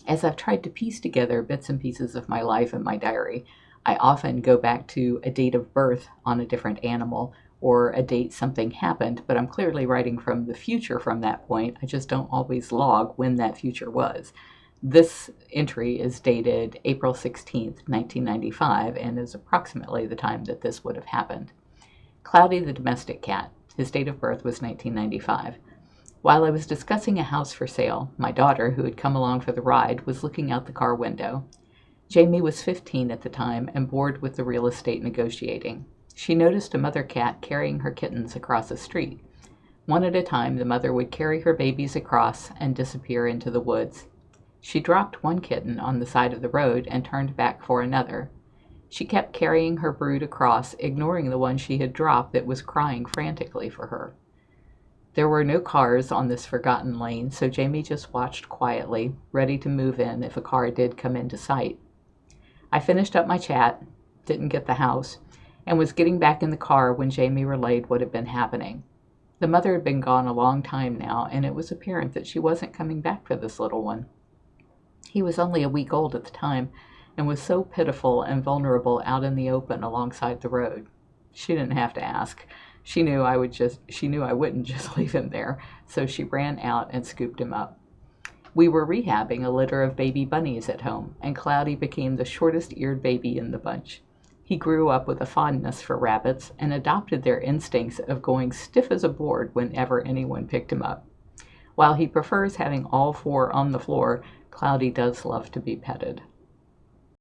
As I've tried to piece together bits and pieces of my life in my diary, I often go back to a date of birth on a different animal or a date something happened, but I'm clearly writing from the future from that point. I just don't always log when that future was. This entry is dated April 16th, 1995, and is approximately the time that this would have happened. Cloudy the domestic cat. His date of birth was 1995. While I was discussing a house for sale, my daughter, who had come along for the ride, was looking out the car window. Jamie was 15 at the time and bored with the real estate negotiating. She noticed a mother cat carrying her kittens across the street. One at a time, the mother would carry her babies across and disappear into the woods. She dropped one kitten on the side of the road and turned back for another. She kept carrying her brood across, ignoring the one she had dropped that was crying frantically for her. There were no cars on this forgotten lane, so Jamie just watched quietly, ready to move in if a car did come into sight. I finished up my chat, didn't get the house, and was getting back in the car when Jamie relayed what had been happening. The mother had been gone a long time now, and it was apparent that she wasn't coming back for this little one. He was only a week old at the time, and was so pitiful and vulnerable out in the open alongside the road. She didn't have to ask. She knew I wouldn't just leave him there, so she ran out and scooped him up. We were rehabbing a litter of baby bunnies at home, and Cloudy became the shortest-eared baby in the bunch. He grew up with a fondness for rabbits and adopted their instincts of going stiff as a board whenever anyone picked him up. While he prefers having all four on the floor, Cloudy does love to be petted.